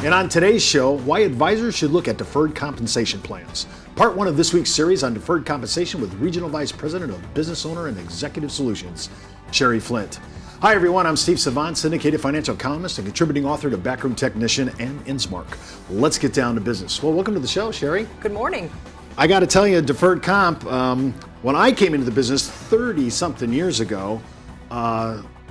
And on today's show, why advisors should look at deferred compensation plans. Part one of this week's series on deferred compensation with Regional Vice President of Business Owner and Executive Solutions, Sherry Flint. Hi everyone, I'm Steve Savant, syndicated financial columnist and contributing author to Backroom Technician and Innsmark. Let's get down to business. Well, welcome to the show, Sherry. Good morning. I got to tell you, deferred comp, when I came into the business 30-something years ago,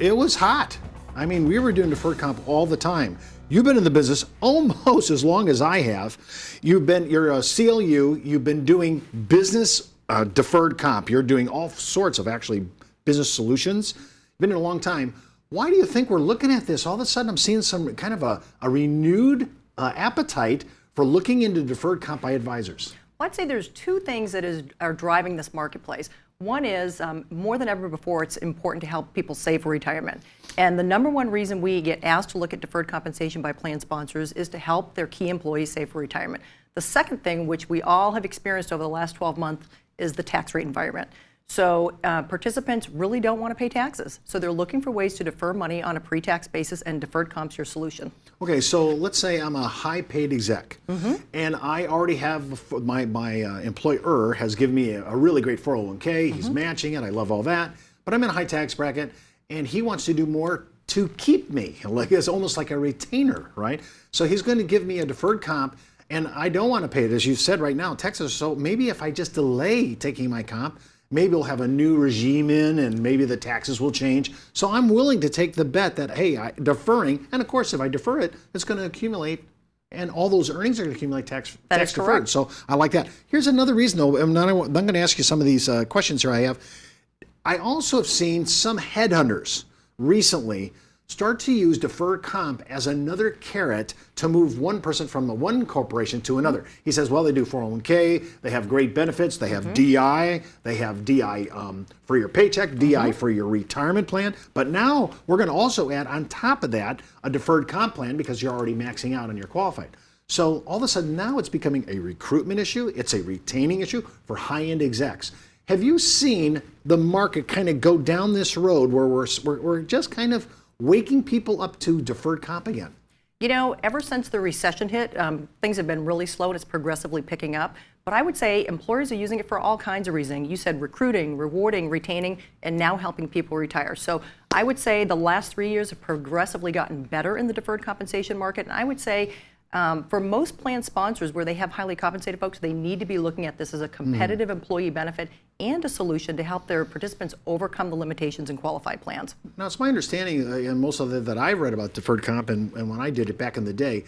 it was hot. I mean, we were doing deferred comp all the time. You've been in the business almost as long as I have. You're a CLU, you've been doing business deferred comp. You're doing all sorts of actually business solutions. You've been in a long time. Why do you think we're looking at this? All of a sudden I'm seeing some kind of a renewed appetite for looking into deferred comp by advisors. Well, I'd say there's two things that are driving this marketplace. One is, more than ever before, it's important to help people save for retirement. And the number one reason we get asked to look at deferred compensation by plan sponsors is to help their key employees save for retirement. The second thing, which we all have experienced over the last 12 months, is the tax rate environment. So participants really don't want to pay taxes. So they're looking for ways to defer money on a pre-tax basis, and deferred comp's your solution. Okay, so let's say I'm a high-paid exec, and I already have my employer has given me a really great 401k. He's matching it. I love all that. But I'm in a high tax bracket, and he wants to do more to keep me. Like it's almost like a retainer, right? So he's going to give me a deferred comp, and I don't want to pay it, as you said right now, Texas. So maybe if I just delay taking my comp, maybe we'll have a new regime in and maybe the taxes will change. So I'm willing to take the bet that, hey, deferring, and of course, if I defer it, it's going to accumulate and all those earnings are going to accumulate tax deferred. Correct. So I like that. Here's another reason, though. I'm going to ask you some of these questions here I have. I also have seen some headhunters recently start to use deferred comp as another carrot to move one person from one corporation to another. He says, well, they do 401k, they have great benefits, they have DI, they have DI for your paycheck, DI for your retirement plan, but now we're going to also add on top of that a deferred comp plan because you're already maxing out and you're qualified. So all of a sudden now it's becoming a recruitment issue, it's a retaining issue for high-end execs. Have you seen the market kind of go down this road where we're just kind of waking people up to deferred comp again? You know, ever since the recession hit, things have been really slow and it's progressively picking up. But I would say employers are using it for all kinds of reasons. You said recruiting, rewarding, retaining, and now helping people retire. So I would say the last 3 years have progressively gotten better in the deferred compensation market. And I would say for most plan sponsors where they have highly compensated folks, they need to be looking at this as a competitive employee benefit and a solution to help their participants overcome the limitations in qualified plans. Now, it's my understanding, and most of that I've read about deferred comp, and when I did it back in the day,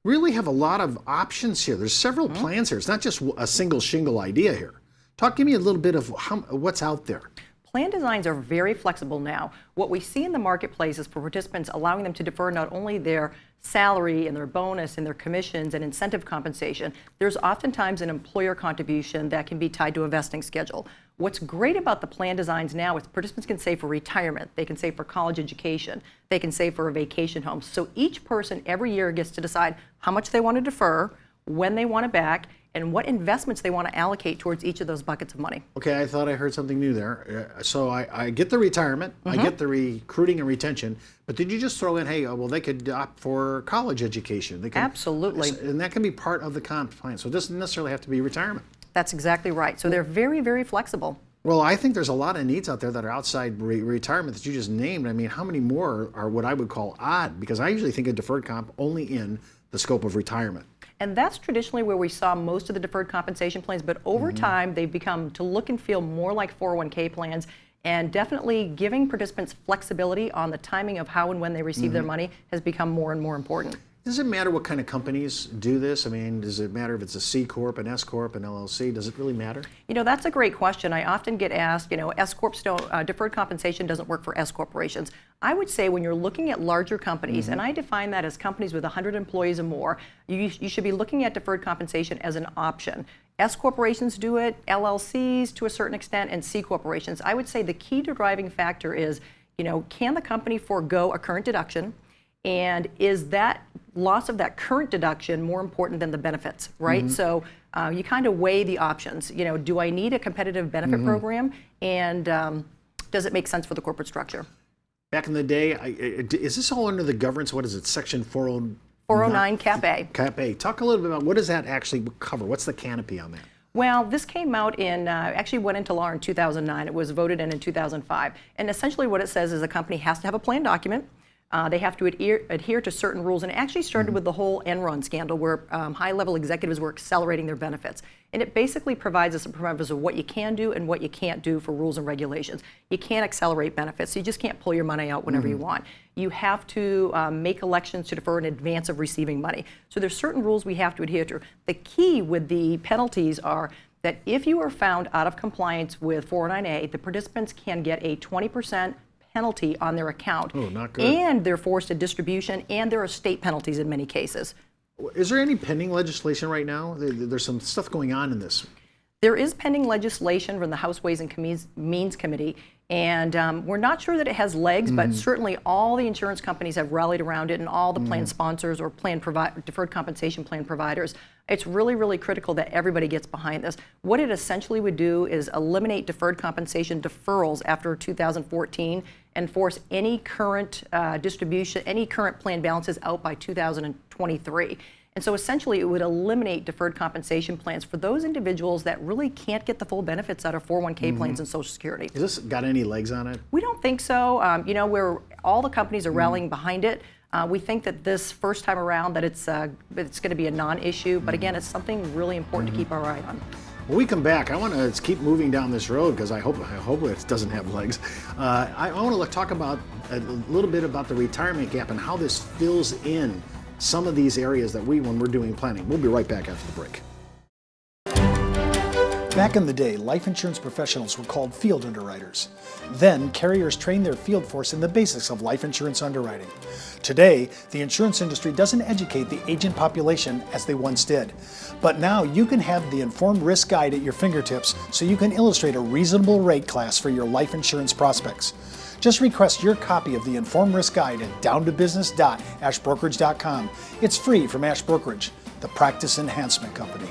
really have a lot of options here. There's several plans here. It's not just a single shingle idea here. Give me a little bit of what's out there. Plan designs are very flexible now. What we see in the marketplace is for participants allowing them to defer not only their salary and their bonus and their commissions and incentive compensation, there's oftentimes an employer contribution that can be tied to a vesting schedule. What's great about the plan designs now is participants can save for retirement, they can save for college education, they can save for a vacation home. So each person every year gets to decide how much they want to defer, when they want it back, and what investments they want to allocate towards each of those buckets of money. Okay, I thought I heard something new there. So I get the retirement, I get the recruiting and retention, but did you just throw in, hey, well, they could opt for college education? They can, Absolutely. And that can be part of the comp plan. So it doesn't necessarily have to be retirement. That's exactly right. So they're very, very flexible. Well, I think there's a lot of needs out there that are outside retirement that you just named. I mean, how many more are what I would call odd? Because I usually think of deferred comp only in the scope of retirement. And that's traditionally where we saw most of the deferred compensation plans, but over time they've become to look and feel more like 401k plans, and definitely giving participants flexibility on the timing of how and when they receive their money has become more and more important. Does it matter what kind of companies do this? I mean, does it matter if it's a C Corp, an S Corp, an LLC? Does it really matter? You know, that's a great question. I often get asked, you know, S Corps don't, deferred compensation doesn't work for S corporations. I would say when you're looking at larger companies, and I define that as companies with 100 employees or more, you should be looking at deferred compensation as an option. S corporations do it, LLCs to a certain extent, and C corporations. I would say the key to driving factor is, you know, can the company forego a current deduction? And is that loss of that current deduction more important than the benefits, right? So you kind of weigh the options. You know, do I need a competitive benefit program? And does it make sense for the corporate structure? Back in the day, is this all under the governance? What is it, Section 404 409 Cap A. Cap A. Talk a little bit about what does that actually cover? What's the canopy on that? Well, this came out in, actually went into law in 2009. It was voted in 2005. And essentially what it says is a company has to have a plan document. They have to adhere to certain rules. And it actually started with the whole Enron scandal where high-level executives were accelerating their benefits. And it basically provides us some parameters of what you can do and what you can't do for rules and regulations. You can't accelerate benefits. So you just can't pull your money out whenever you want. You have to make elections to defer in advance of receiving money. So there's certain rules we have to adhere to. The key with the penalties are that if you are found out of compliance with 409A, the participants can get a 20% penalty on their account. Oh, not good. And they're forced to distribution, and there are state penalties in many cases. Is there any pending legislation right now? There's some stuff going on in this. There is pending legislation from the House Ways and Means Committee, and we're not sure that it has legs, but certainly all the insurance companies have rallied around it, and all the plan sponsors or deferred compensation plan providers. It's really, really critical that everybody gets behind this. What it essentially would do is eliminate deferred compensation deferrals after 2014 and force any current distribution, any current plan balances out by 2023. And so essentially it would eliminate deferred compensation plans for those individuals that really can't get the full benefits out of 401k plans and Social Security. Has this got any legs on it? We don't think so. You know, where all the companies are rallying behind it. We think that this first time around that it's going to be a non-issue, but again, it's something really important to keep our eye on. When we come back, I want to keep moving down this road because I hope it doesn't have legs. I want to talk about a little bit about the retirement gap and how this fills in some of these areas that when we're doing planning. We'll be right back after the break. Back in the day, life insurance professionals were called field underwriters. Then, carriers trained their field force in the basics of life insurance underwriting. Today, the insurance industry doesn't educate the agent population as they once did. But now you can have the Informed Risk Guide at your fingertips so you can illustrate a reasonable rate class for your life insurance prospects. Just request your copy of the Informed Risk Guide at downtobusiness.ashbrokerage.com. It's free from Ash Brokerage, the practice enhancement company.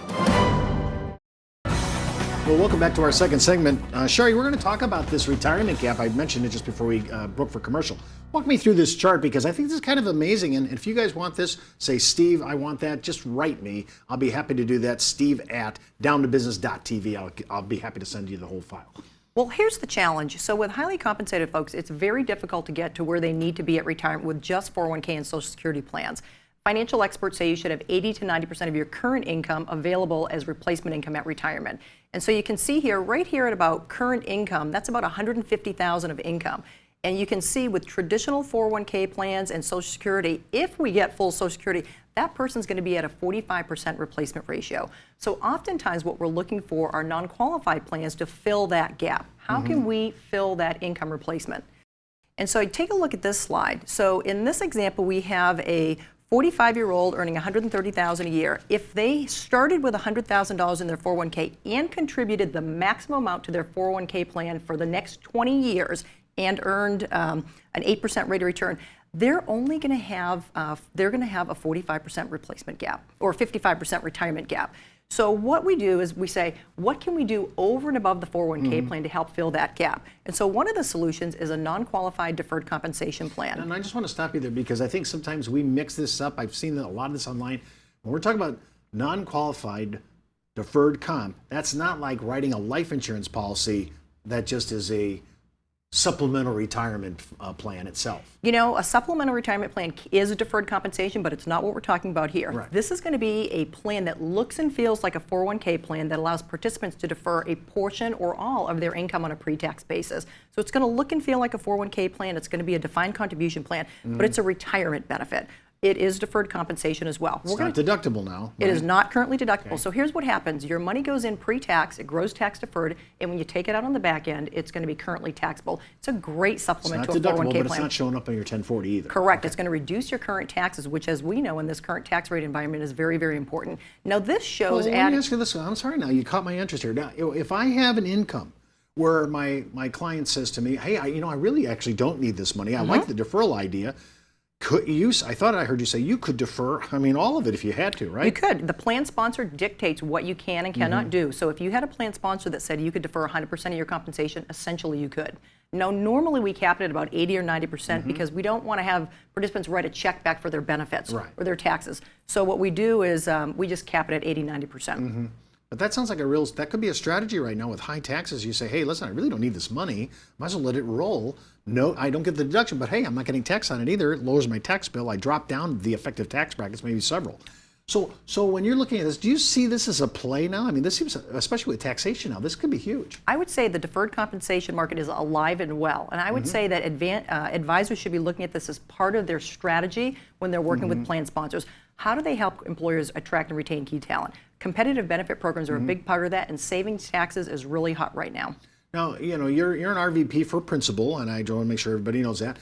Well, welcome back to our second segment. Sherry, we're going to talk about this retirement gap. I mentioned it just before we broke for commercial. Walk me through this chart because I think this is kind of amazing. And if you guys want this, say, Steve, I want that, just write me. I'll be happy to do that. Steve at downtobusiness.tv. I'll be happy to send you the whole file. Well, here's the challenge. So with highly compensated folks, it's very difficult to get to where they need to be at retirement with just 401k and Social Security plans. Financial experts say you should have 80 to 90% of your current income available as replacement income at retirement. And so you can see here, right here at about current income, that's about $150,000 of income. And you can see with traditional 401k plans and Social Security, if we get full Social Security, that person's going to be at a 45% replacement ratio. So oftentimes what we're looking for are non-qualified plans to fill that gap. How can we fill that income replacement? And so take a look at this slide. So in this example, we have a 45-year-old earning $130,000 a year. If they started with $100,000 in their 401k and contributed the maximum amount to their 401k plan for the next 20 years and earned an 8% rate of return, they're only going to have a 45% replacement gap or 55% retirement gap. So what we do is we say, what can we do over and above the 401k plan to help fill that gap? And so one of the solutions is a non-qualified deferred compensation plan. And I just want to stop you there because I think sometimes we mix this up. I've seen a lot of this online. When we're talking about non-qualified deferred comp, that's not like writing a life insurance policy that just is a supplemental retirement plan itself. You know, a supplemental retirement plan is a deferred compensation, but it's not what we're talking about here. Right. This is going to be a plan that looks and feels like a 401k plan that allows participants to defer a portion or all of their income on a pre-tax basis. So it's going to look and feel like a 401k plan. It's going to be a defined contribution plan, but it's a retirement benefit. It is deferred compensation as well. It's not deductible now. It is not currently deductible. Okay. So here's what happens. Your money goes in pre-tax, it grows tax deferred, and when you take it out on the back end, it's going to be currently taxable. It's a great supplement to a 401k deductible, plan. but it's not showing up on your 1040 either. Correct. Okay. It's going to reduce your current taxes, which, as we know, in this current tax rate environment is very, very important. Now, this shows... Well, let me ask you this. I'm sorry now. You caught my interest here. Now, if I have an income where my client says to me, hey, I really actually don't need this money. I like the deferral idea. I thought I heard you say you could defer, all of it if you had to, right? You could. The plan sponsor dictates what you can and cannot do. So if you had a plan sponsor that said you could defer 100% of your compensation, essentially you could. Now, normally we cap it at about 80 or 90% because we don't want to have participants write a check back for their benefits or their taxes. So what we do is we just cap it at 80, 90%. But that sounds like that could be a strategy right now with high taxes. You say, hey, listen, I really don't need this money. Might as well let it roll. No, I don't get the deduction, but hey, I'm not getting taxed on it either. It lowers my tax bill. I drop down the effective tax brackets, maybe several. So when you're looking at this, do you see this as a play now? This seems, especially with taxation now, this could be huge. I would say the deferred compensation market is alive and well. And I would say that advisors should be looking at this as part of their strategy when they're working with plan sponsors. How do they help employers attract and retain key talent? Competitive benefit programs are a big part of that, and saving taxes is really hot right now. Now, you're an RVP for principal, and I want to make sure everybody knows that.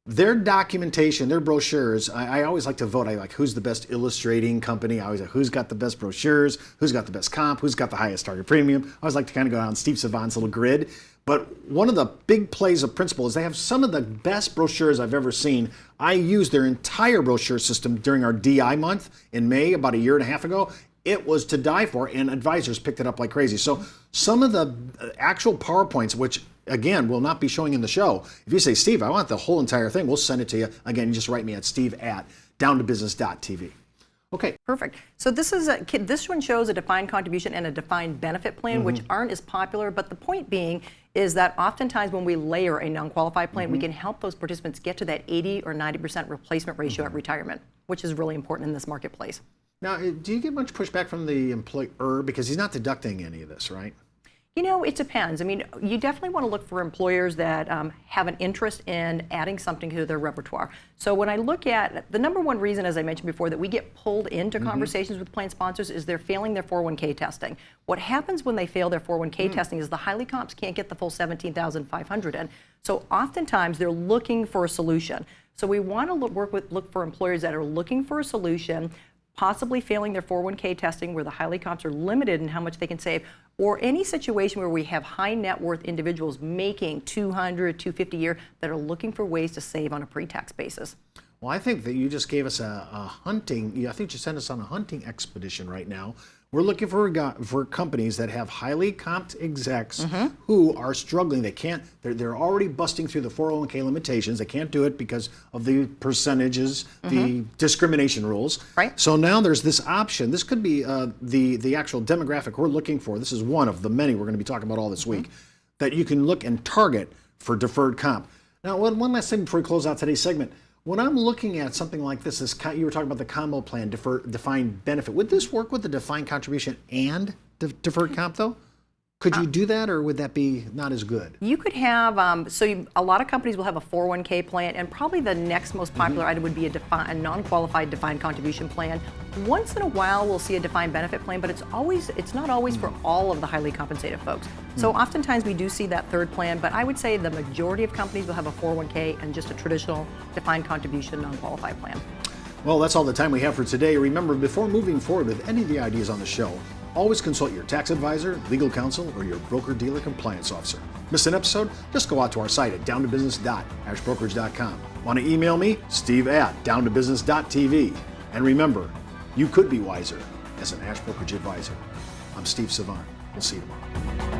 Their documentation, their brochures, I always like to vote. I like who's the best illustrating company. I always like who's got the best brochures, who's got the best comp, who's got the highest target premium. I always like to kind of go down Steve Savant's little grid. But one of the big plays of Principal is they have some of the best brochures I've ever seen. I used their entire brochure system during our DI month in May about a year and a half ago. It was to die for, and advisors picked it up like crazy. So some of the actual PowerPoints, which again will not be showing in the show, if you say, Steve, I want the whole entire thing, we'll send it to you. Again, you just write me at steve@downtobusiness.tv. Okay. Perfect. So this one shows a defined contribution and a defined benefit plan, which aren't as popular. But the point being is that oftentimes when we layer a non-qualified plan, we can help those participants get to that 80 or 90% replacement ratio at retirement, which is really important in this marketplace. Now, do you get much pushback from the employer because he's not deducting any of this, right? It depends. You definitely want to look for employers that have an interest in adding something to their repertoire. So when I look at the number one reason, as I mentioned before, that we get pulled into conversations with plan sponsors is they're failing their 401k testing. What happens when they fail their 401k testing is the highly comps can't get the full $17,500 in. So oftentimes they're looking for a solution. So we want to look for employers that are looking for a solution, possibly failing their 401k testing where the highly comps are limited in how much they can save, or any situation where we have high net worth individuals making $200, $250 a year that are looking for ways to save on a pre-tax basis. Well, I think that you just gave us a hunting, I think you sent us on a hunting expedition right now. We're looking for companies that have highly comped execs who are struggling. They're already busting through the 401k limitations. They can't do it because of the percentages, the discrimination rules. Right. So now there's this option. This could be the actual demographic we're looking for. This is one of the many we're going to be talking about all this week that you can look and target for deferred comp. Now, one last thing before we close out today's segment. When I'm looking at something like this, you were talking about the combo plan, defined benefit. Would this work with the defined contribution and deferred comp, though? Could you do that, or would that be not as good? You could have, a lot of companies will have a 401k plan, and probably the next most popular item would be a non-qualified defined contribution plan. Once in a while, we'll see a defined benefit plan, but it's not always for all of the highly compensated folks. So oftentimes we do see that third plan, but I would say the majority of companies will have a 401k and just a traditional defined contribution non-qualified plan. Well, that's all the time we have for today. Remember, before moving forward with any of the ideas on the show, always consult your tax advisor, legal counsel, or your broker-dealer compliance officer. Miss an episode? Just go out to our site at downtobusiness.ashbrokerage.com. Want to email me? steve@downtobusiness.tv. And remember, you could be wiser as an Ash Brokerage advisor. I'm Steve Savant. We'll see you tomorrow.